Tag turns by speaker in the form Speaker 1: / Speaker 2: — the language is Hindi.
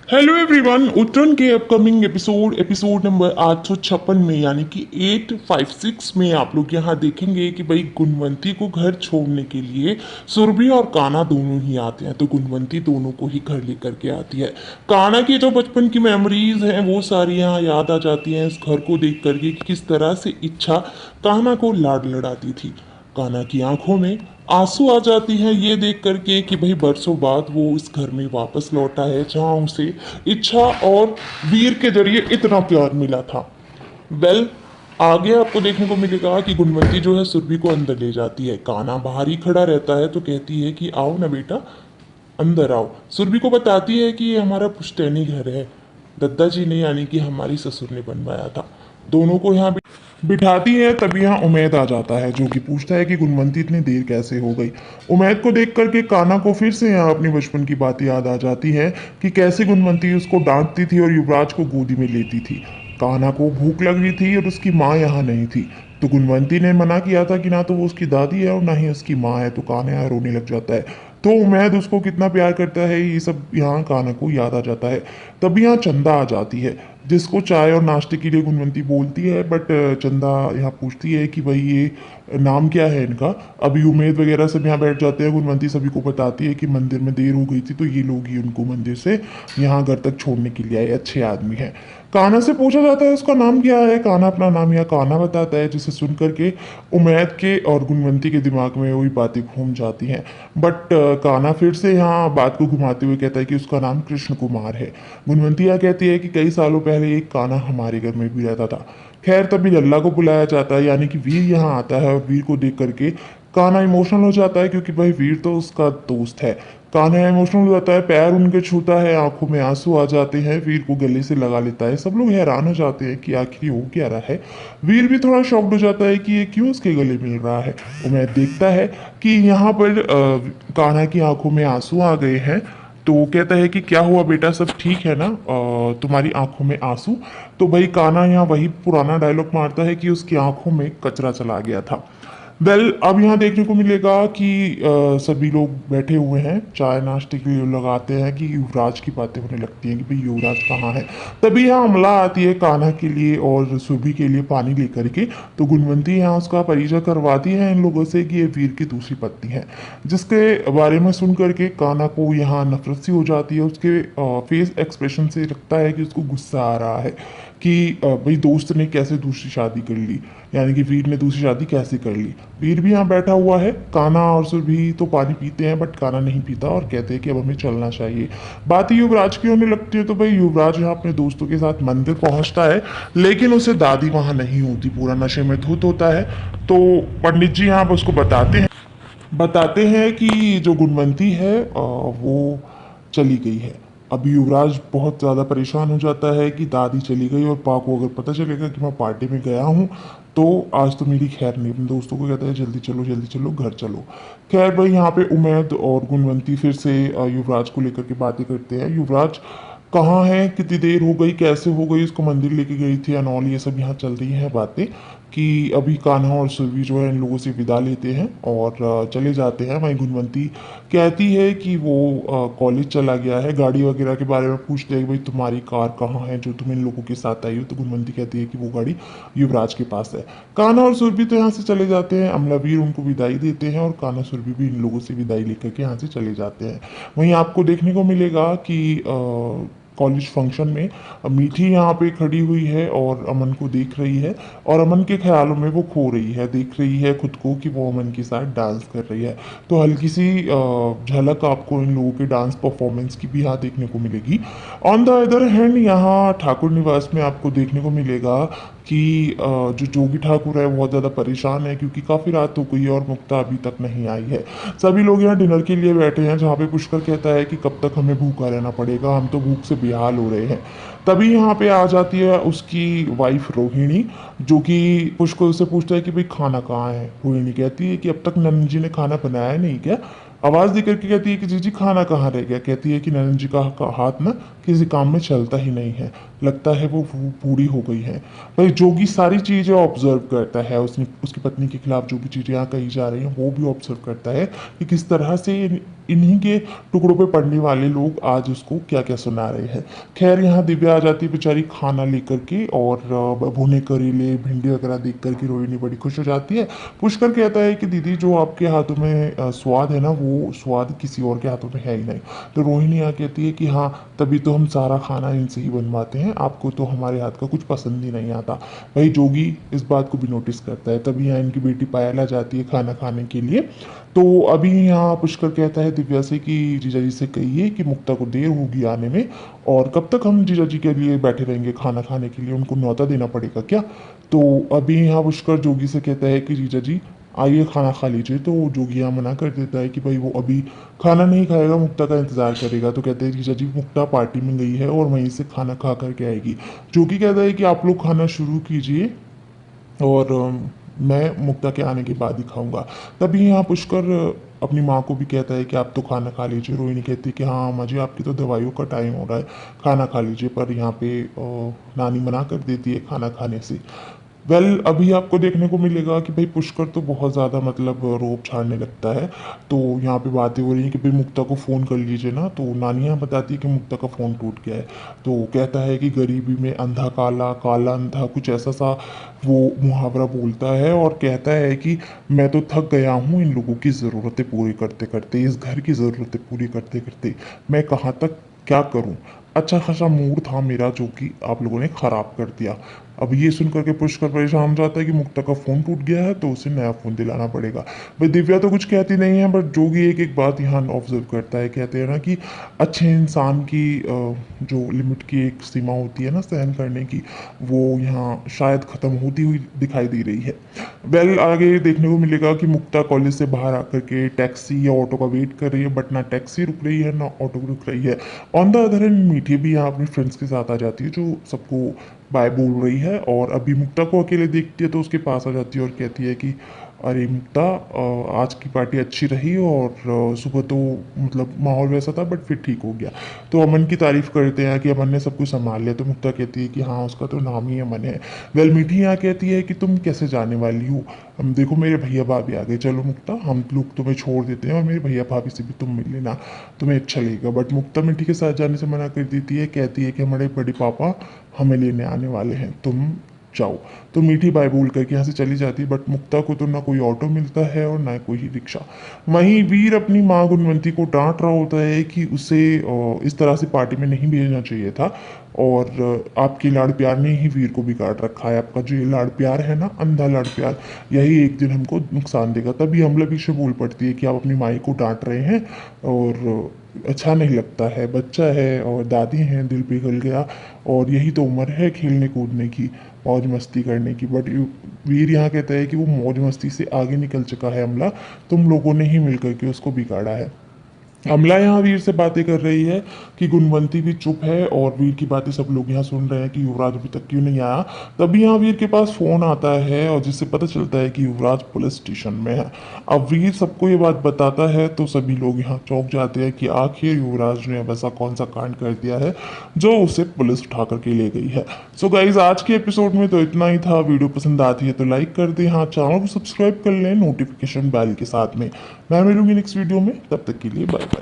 Speaker 1: हेलो एवरीवन, उत्तरायण के अपकमिंग एपिसोड नंबर 856 में यानी कि 856 में आप लोग यहाँ देखेंगे कि भाई गुणवंती को घर छोड़ने के लिए सुरभि और कान्हा दोनों ही आते हैं। तो गुणवंती दोनों को ही घर लेकर के आती है। कान्हा की जो बचपन की मेमोरीज हैं वो सारी यहाँ याद आ जाती हैं इस घर को देख करके कि किस तरह से इच्छा कान्हा को लाड लड़ाती थी। कान्हा की आंखों में आंसू आ जाती हैं ये देख करके कि भाई बरसों बाद वो इस घर में वापस लौटा है जहां उसे इच्छा और वीर के जरिए इतना प्यार मिला था। वेल, आगे आपको देखने को मिलेगा कि गुणवंती जो है सुरभि को अंदर ले जाती है। कान्हा बाहर ही खड़ा रहता है तो कहती है कि आओ ना बेटा, अंदर आओ। सुरभि को बताती है कि ये हमारा पुश्तैनी घर है, दद्दा जी ने यानी कि हमारी ससुर ने बनवाया था। दोनों को यहाँ बिठाती है। तभी यहाँ उमैद आ जाता है जो कि पूछता है कि गुणवंती इतनी देर कैसे हो गई। उमैद को देख करके कान्हा को फिर से यहाँ अपनी बचपन की बात याद आ जाती है कि कैसे गुणवंती उसको डांटती थी और युवराज को गोदी में लेती थी। कान्हा को भूख लग रही थी और उसकी माँ यहाँ नहीं थी। तो गुणवंती ने मना किया था कि ना तो वो उसकी दादी है और ना ही उसकी माँ है। तो कान्हा यहाँ रोने लग जाता है। तो उमैद उसको कितना प्यार करता है ये सब यहाँ कान्हा को याद आ जाता है। तभी यहाँ चंदा आ जाती है जिसको चाय और नाश्ते के लिए गुणवंती बोलती है। बट चंदा यहाँ पूछती है कि भाई ये नाम क्या है इनका। अभी उमेद वगैरह सब यहाँ बैठ जाते हैं। गुणवंती सभी को बताती है कि मंदिर में देर हो गई थी तो ये लोग ही उनको मंदिर से यहाँ घर तक छोड़ने के लिए आए, अच्छे आदमी हैं। कान्हा से पूछा जाता है उसका नाम क्या है। कान्हा अपना नाम यहाँ कान्हा बताता है जिसे सुन करके उमैद के और गुणवंती के दिमाग में वही बातें घूम जाती हैं। बट कान्हा फिर से यहाँ बात को घुमाते हुए कहता है कि उसका नाम कृष्ण कुमार है। गुणवंती यह कहती है कि कई सालों पहले एक कान्हा हमारे घर में भी रहता था। खैर, तभी लल्ला को बुलाया जाता है यानी कि वीर यहाँ आता है और वीर को देख करके कान्हा इमोशनल हो जाता है क्योंकि भाई वीर तो उसका दोस्त है। कान्हा इमोशनल हो जाता है, पैर उनके छूता है, आंखों में आंसू आ जाते हैं, वीर को गले से लगा लेता है। सब लोग हैरान हो जाते हैं कि आखिर हो क्या रहा है। वीर भी थोड़ा शॉक्ड हो जाता है कि ये क्यों उसके गले मिल रहा है। उमैद देखता है कि यहाँ पर कान्हा की आंखों में आंसू आ गए हैं। तो कहता है कि क्या हुआ बेटा, सब ठीक है ना, तुम्हारी आंखों में आंसू। तो भाई कान्हा यहाँ वही पुराना डायलॉग मारता है कि उसकी आंखों में कचरा चला गया था। वेल, अब यहाँ देखने को मिलेगा कि सभी लोग बैठे हुए हैं, चाय नाश्ते के लिए लगाते हैं कि युवराज की बातें होने लगती हैं कि भाई युवराज कहाँ है। तभी यहाँ अमला आती है कान्हा के लिए और सुरभि के लिए पानी लेकर के। तो गुणवंती यहाँ उसका परिचय करवाती है इन लोगों से कि ये वीर की दूसरी पत्नी है, जिसके बारे में सुन करके कान्हा को यहाँ नफरत सी हो जाती है। उसके फेस एक्सप्रेशन से लगता है कि उसको गुस्सा आ रहा है कि भाई दोस्त ने कैसे दूसरी शादी कर ली, यानी कि वीर ने दूसरी शादी कैसे कर ली। वीर भी यहाँ बैठा हुआ है। कान्हा और सुरभि तो पानी पीते हैं बट कान्हा नहीं पीता और कहते हैं कि अब हमें चलना चाहिए। बात युवराज की होने लगती है। तो भाई युवराज यहाँ अपने दोस्तों के साथ मंदिर पहुंचता है लेकिन उसे दादी वहां नहीं होती, पूरा नशे में धुत होता है। तो पंडित जी यहाँ उसको बताते हैं कि जो गुणवंती है वो चली गई है। अब युवराज बहुत ज़्यादा परेशान हो जाता है कि दादी चली गई और पा को अगर पता चलेगा कि मैं पार्टी में गया हूँ तो आज तो मेरी खैर नहीं। अपने दोस्तों को कहता है जल्दी चलो घर चलो। खैर भाई, यहाँ पे उमैद और गुणवंती फिर से युवराज को लेकर के बातें करते हैं। युवराज कहाँ है, कितनी देर हो गई, कैसे हो गई, उसको मंदिर लेके गई थी एंड ऑल, ये सब यहाँ चल रही हैं बातें कि अभी कान्हा और सुरभि जो है इन लोगों से विदा लेते हैं और चले जाते हैं। वहीं गुणवंती कहती है कि वो कॉलेज चला गया है। गाड़ी वगैरह के बारे में पूछते हैं कि भाई तुम्हारी कार कहाँ है जो तुम इन लोगों के साथ आई हो। तो गुणवंती कहती है कि वो गाड़ी युवराज के पास है। कान्हा और सुरभि तो यहाँ से चले जाते हैं। अमलावीर उनको विदाई देते हैं और कान्हा सुरभि भी इन लोगों से विदाई लेकर के यहाँ से चले जाते हैं। वहीं आपको देखने को मिलेगा कि कॉलेज फंक्शन में मीठी यहाँ पे खड़ी हुई है और अमन को देख रही है और अमन के ख्यालों में वो खो रही है, देख रही है खुद को कि वो अमन के साथ डांस कर रही है। तो हल्की सी झलक आपको इन लोगों के डांस परफॉर्मेंस की भी यहाँ देखने को मिलेगी। ऑन द अदर हैंड यहाँ ठाकुर निवास में आपको देखने को मिलेगा कि जो जोगी ठाकुर है बहुत ज़्यादा परेशान है क्योंकि काफ़ी रात हो गई है और मुक्ता अभी तक नहीं आई है। सभी लोग यहाँ डिनर के लिए बैठे हैं जहाँ पे पुष्कर कहता है कि कब तक हमें भूखा रहना पड़ेगा, हम तो भूख से बेहाल हो रहे हैं। तभी यहाँ पे आ जाती है उसकी वाइफ रोहिणी, जो कि पुष्कर से पूछता है कि भाई खाना कहाँ है। रोहिणी कहती है कि अब तक नंदन जी ने खाना बनाया नहीं क्या। आवाज़ दे करके कहती है कि जी खाना कहाँ रह गया। कहती है कि नंदन जी का हाथ ना किसी काम में चलता ही नहीं है, लगता है वो पूरी हो गई है। भाई जोगी सारी चीज़ें ऑब्जर्व करता है, उसने उसकी पत्नी के खिलाफ जो भी चीज़ें यहाँ कही जा रही हैं वो भी ऑब्जर्व करता है कि किस तरह से इन्हीं के टुकड़ों पे पड़ने वाले लोग आज उसको क्या क्या सुना रहे हैं। खैर यहाँ दिव्या आ जाती है बेचारी खाना लेकर के, और भुने करेले भिंडी वगैरह देख करके रोहिणी बड़ी खुश हो जाती है। पुष्कर कहता है कि दीदी जो आपके हाथों में स्वाद है ना, वो स्वाद किसी और के हाथों में है ही नहीं। तो रोहिणी यहाँ कहती है कि हाँ, तभी तो हम सारा खाना इनसे ही बनवाते हैं, आपको तो हमारे हाथ का कुछ पसंद ही नहीं आता। भाई जोगी इस बात को भी नोटिस करता है। तभी यहाँ इनकी बेटी पायल आ जाती है खाना खाने के लिए। तो अभी यहाँ पुष्कर कहता है दिव्या से कि जीजा जी से कहिए कि मुक्ता को देर होगी आने में, और कब तक हम जीजा जी के लिए बैठे रहेंगे खाना खाने के लिए, उनको न्योता देना पड़ेगा क्या। तो अभी यहाँ पुष्कर जोगी से कहता है कि जीजा जी आइए खाना खा लीजिए। तो जोगी यहाँ मना कर देता है कि भाई वो अभी खाना नहीं खाएगा, मुक्ता का इंतजार करेगा। तो कहते हैं जीजा जी मुक्ता पार्टी में गई है और वहीं से खाना खा करके आएगी। जोगी कहता है कि आप लोग खाना शुरू कीजिए, और मैं मुक्ता के आने के बाद ही खाऊंगा। तभी यहाँ पुष्कर अपनी माँ को भी कहता है कि आप तो खाना खा लीजिए। रोहिणी कहती है कि हाँ माँ जी, आपकी तो दवाइयों का टाइम हो रहा है, खाना खा लीजिए। पर यहाँ पे नानी मना कर देती है खाना खाने से। अभी आपको देखने को मिलेगा कि भाई पुष्कर तो बहुत ज़्यादा मतलब रोब झाड़ने लगता है। तो यहाँ पे बातें हो रही हैं कि भाई मुक्ता को फ़ोन कर लीजिए ना। तो नानी यहाँ बताती है कि मुक्ता का फ़ोन टूट गया है। तो कहता है कि गरीबी में अंधा काला, काला अंधा, कुछ ऐसा सा वो मुहावरा बोलता है, और कहता है कि मैं तो थक गया हूँ इन लोगों की ज़रूरतें पूरी करते करते, इस घर की ज़रूरतें पूरी करते करते मैं कहाँ तक क्या करूँ। अच्छा खासा मूड था मेरा जो कि आप लोगों ने ख़राब कर दिया। अब ये सुन करके पुष्कर परेशान हो जाता है कि मुक्ता का फ़ोन टूट गया है तो उसे नया फ़ोन दिलाना पड़ेगा। भाई दिव्या तो कुछ कहती नहीं है, बट जोगी एक एक बात यहाँ ऑब्जर्व करता है। कहते हैं ना कि अच्छे इंसान की जो लिमिट की एक सीमा होती है ना सहन करने की, वो यहाँ शायद ख़त्म होती हुई दिखाई दे रही है। आगे देखने को मिलेगा कि मुक्ता कॉलेज से बाहर आकर के टैक्सी या ऑटो का वेट कर रही है, बट ना टैक्सी रुक रही है ना ऑटो रुक रही है। ऑन द अदर हैंड मीठी भी यहाँ अपने फ्रेंड्स के साथ आ जाती है, जो सबको बाय बोल रही है, और अभी मुक्ता को अकेले देखती है तो उसके पास आ जाती है और कहती है कि अरे मुक्ता, आज की पार्टी अच्छी रही, और सुबह तो मतलब माहौल वैसा था बट फिर ठीक हो गया। तो अमन की तारीफ करते हैं कि अमन ने सब कुछ संभाल लिया। तो मुक्ता कहती है कि हाँ उसका तो नाम ही अमन है। मीठी यहाँ कहती है कि तुम कैसे जाने वाली हो, हम देखो मेरे भैया भाभी आ गए, चलो मुक्ता हम लोग तुम्हें छोड़ देते हैं और मेरे भैया भाभी से भी तुम मिल लेना, तुम्हें अच्छा लगेगा। बट मुक्ता मीठी के साथ जाने से मना कर देती है, कहती है कि हमारे बड़े पापा हमें लेने आने वाले हैं, तुम जाओ। तो मीठी बाय बोल करके यहाँ से चली जाती है, बट मुक्ता को तो ना कोई ऑटो मिलता है और ना कोई रिक्शा। वहीं वीर अपनी माँ गुणवंती को डांट रहा होता है कि उसे इस तरह से पार्टी में नहीं भेजना चाहिए था, और आपके लाड़ प्यार ने ही वीर को बिगाड़ रखा है। आपका जो ये लाड़ प्यार है ना, अंधा लाड़ प्यार, यही एक दिन हमको नुकसान देगा। तभी अमला पीछे बोल पड़ती है कि आप अपनी माई को डांट रहे हैं, और अच्छा नहीं लगता है, बच्चा है और दादी हैं, दिल पिघल गया, और यही तो उम्र है खेलने कूदने की, मौज मस्ती करने की। बट वीर यहाँ कहता है कि वो मौज मस्ती से आगे निकल चुका है अमला, तुम लोगों ने ही मिलकर के उसको बिगाड़ा है। अमला यहाँ वीर से बातें कर रही है कि गुणवंती भी चुप है, और वीर की बातें सब लोग यहाँ सुन रहे हैं कि युवराज अभी तक क्यों नहीं आया। तभी यहाँ वीर के पास फोन आता है, और जिससे पता चलता है कि युवराज पुलिस स्टेशन में है। अब वीर सबको ये बात बताता है तो सभी लोग यहाँ चौंक जाते हैं कि आखिर युवराज ने अब ऐसा कौन सा कांड कर दिया है जो उसे पुलिस उठा करके ले गई है। सो गाइज आज के एपिसोड में तो इतना ही था। वीडियो पसंद आती है तो लाइक कर दें, हाँ चैनल को सब्सक्राइब कर लें नोटिफिकेशन बेल के साथ में। मैं मिलूंगी नेक्स्ट वीडियो में, तब तक के लिए बाय।